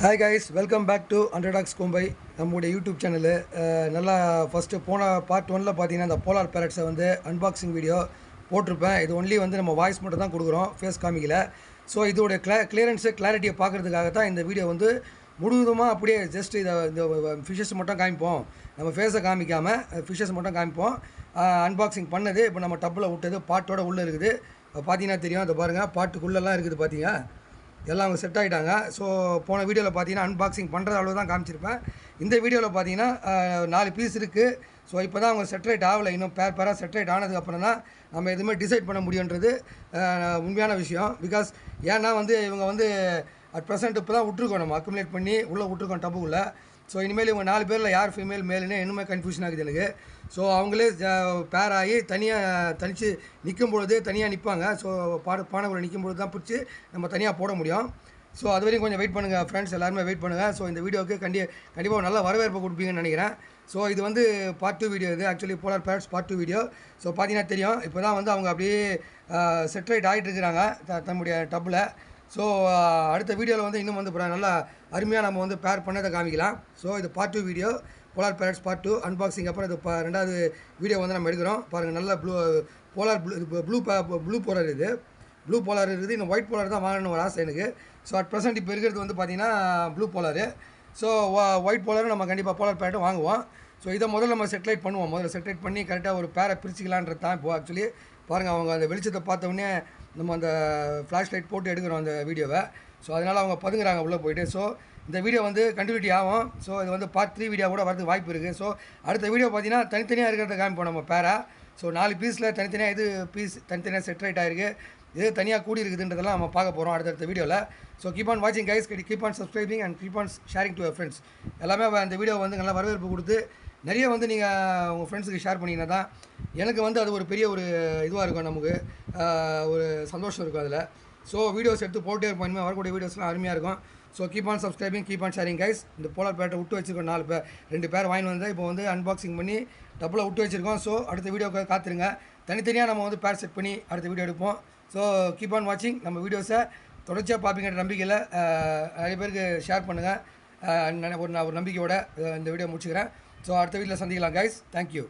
Hi guys, welcome back to Underdogs Mumbai. நம்மளுடைய YouTube channel நல்லா first போன part ஒன்னில் பார்த்தீங்கன்னா இந்த போலார் பேரட்ஸை வந்து அன்பாக்சிங் வீடியோ போட்டிருப்பேன். இது ஒன்லி வந்து நம்ம வாய்ஸ் மட்டும் தான் கொடுக்குறோம், ஃபேஸ் காமிக்கல. ஸோ இதோடைய கிளியரன்ஸு கிளாரிட்டியை பார்க்குறதுக்காக தான் இந்த வீடியோ வந்து முழுவதுமாக அப்படியே ஜஸ்ட் இந்த ஃபிஷ்ஷஸ் மட்டும் காமிப்போம், நம்ம ஃபேஸை காமிக்காமல் ஃபிஷ்ஷஸ் மட்டும் காமிப்போம். அன்பாக்சிங் பண்ணது இப்போ நம்ம டப்பில் விட்டது பாட்டோட உள்ளே இருக்குது. பார்த்தீங்கன்னா தெரியும், அதை பாருங்கள், பாட்டுக்குள்ளெல்லாம் இருக்குது பார்த்தீங்க, எல்லாம் அவங்க செட் ஆகிட்டாங்க. ஸோ போன வீடியோவில் பார்த்தீங்கன்னா அன்பாக்சிங் பண்ணுற அளவு தான் காமிச்சிருப்பேன். இந்த வீடியோவில் பார்த்தீங்கன்னா 4 பீஸ் இருக்குது. ஸோ இப்போ தான் அவங்க செட்ரேட் ஆகலை, இன்னும் பேராக செட்ரேட் ஆனதுக்கப்புறம் தான் நம்ம எதுவுமே டிசைட் பண்ண முடியுன்றது உண்மையான விஷயம். பிகாஸ் ஏன்னா வந்து இவங்க வந்து அட் ப்ரெசென்ட் இப்போ தான் விட்ருக்கோம், நம்ம அக்குமுலேட் பண்ணி உள்ளே விட்ருக்கோம் டப்புக்குள்ளே. ஸோ இனிமேல் இவங்க 4 பேரில் யார் ஃபீமேல் மேலுன்னு இன்னுமே கன்ஃபியூஷன் ஆகுது எனக்கு. ஸோ அவங்களே பேர் ஆகி தனித்து நிற்கும் பொழுது தனியாக நிற்பாங்க. ஸோ பானைக்குள்ளே நிற்கும் பொழுது தான் பிடிச்சி நம்ம தனியாக போட முடியும். ஸோ அது வரைக்கும் கொஞ்சம் வெயிட் பண்ணுங்கள் ஃப்ரெண்ட்ஸ், எல்லாருமே வெயிட் பண்ணுங்கள். ஸோ இந்த வீடியோவுக்கு கண்டிப்பாக நல்ல வரவேற்பு கொடுப்பீங்கன்னு நினைக்கிறேன். ஸோ இது வந்து பார்ட் 2 வீடியோ, இது actually polar parrots part 2 video. So பார்த்தீங்கன்னா தெரியும், இப்போ தான் வந்து அவங்க அப்படியே செட்ரேட் ஆகிட்டு இருக்கிறாங்க தன்னுடைய டப்பில். ஸோ அடுத்த வீடியோவில் வந்து இன்னும் வந்து நல்லா அருமையாக நம்ம வந்து பேர் பண்ணதை காமிக்கலாம். ஸோ இது part 2 video, polar parrots part 2 unboxing. அப்புறம் இது ரெண்டாவது வீடியோ வந்து நம்ம எடுக்கிறோம். பாருங்கள், நல்ல ப்ளூ போலார், இது ப்ளூ போலார் இருக்குது. இன்னும் ஒயிட் போலார் தான் வாங்கணும்னு ஒரு ஆசை எனக்கு. ஸோ அட் ப்ரெசென்ட் இப்போ இருக்கிறது வந்து பார்த்திங்கன்னா ப்ளூ போலாரு. ஸோ ஒயிட் போலாரும் நம்ம கண்டிப்பாக போலார் பேரட்டும் வாங்குவோம். ஸோ இதை முதல்ல நம்ம செட்டிலைட் பண்ணுவோம். முதல்ல செட்டிலைட் பண்ணி கரெக்டாக ஒரு பேரை பிரிச்சுக்கலான்றது தான் இப்போ. ஆக்சுவலி பாருங்கள், அவங்க அந்த வெளிச்சத்தை பார்த்தோன்னே நம்ம அந்த ஃப்ளாஷ் லைட் போட்டு எடுக்கிறோம் அந்த வீடியோவை. ஸோ அதனால் அவங்க பதுங்குறாங்க உள்ளே போய்ட்டு. ஸோ இந்த வீடியோ வந்து கண்டினியூட்டி ஆகும். ஸோ இது வந்து பார்ட் 3 வீடியோ கூட வரதுக்கு வாய்ப்பு இருக்குது. ஸோ அடுத்த வீடியோ பார்த்தீங்கன்னா தனித்தனியாக இருக்கிறத காமிப்போம் நம்ம பேரா. ஸோ 4 பீஸில் தனித்தனியாக இது பீஸ் தனித்தனியாக செட்ரேட் ஆகிருக்கு, இது தனியாக கூடி இருக்குதுன்றதெல்லாம் நம்ம பார்க்க போகிறோம் அடுத்த வீடியோவில். ஸோ கீப் ஆன் வாட்சிங் guys, keep on subscribing and keep on sharing to your friends. எல்லாமே அந்த வீடியோ வந்து நல்லா வரவேற்பு கொடுத்து நிறைய வந்து நீங்கள் உங்கள் ஃப்ரெண்ட்ஸுக்கு ஷேர் பண்ணிங்கன்னா தான் எனக்கு வந்து அது ஒரு பெரிய ஒரு இதுவாக இருக்கும், நமக்கு ஒரு சந்தோஷம் இருக்கும் அதில். ஸோ வீடியோஸ் எடுத்து போட்டே இருப்போம், இனிமேல் வரக்கூடிய வீடியோஸ்லாம் அருமையாக இருக்கும். So keep on subscribing, keep on sharing guys. இந்த போலார் பேரட்டை விட்டு வச்சுருக்கோம், 2 பேர் வாங்கி வந்து இப்போ வந்து அன்பாக்சிங் பண்ணி டப்பில் விட்டு வச்சுருக்கோம். ஸோ அடுத்த வீடியோக்கு காத்துருங்க, தனித்தனியாக நம்ம வந்து பேர் செட் பண்ணி அடுத்த வீடியோ எடுப்போம். ஸோ கீப் ஆன் வாட்சிங், நம்ம வீடியோஸை தொடர்ச்சியாக பார்ப்பீங்கன்ற நம்பிக்கையில் நிறைய பேருக்கு ஷேர் பண்ணுங்கள். ஒரு நம்பிக்கையோட இந்த வீடியோ முடிச்சுக்கிறேன். ஸோ அடுத்த வீடியோவில் சந்திக்கலாம் கைஸ். தேங்க்யூ.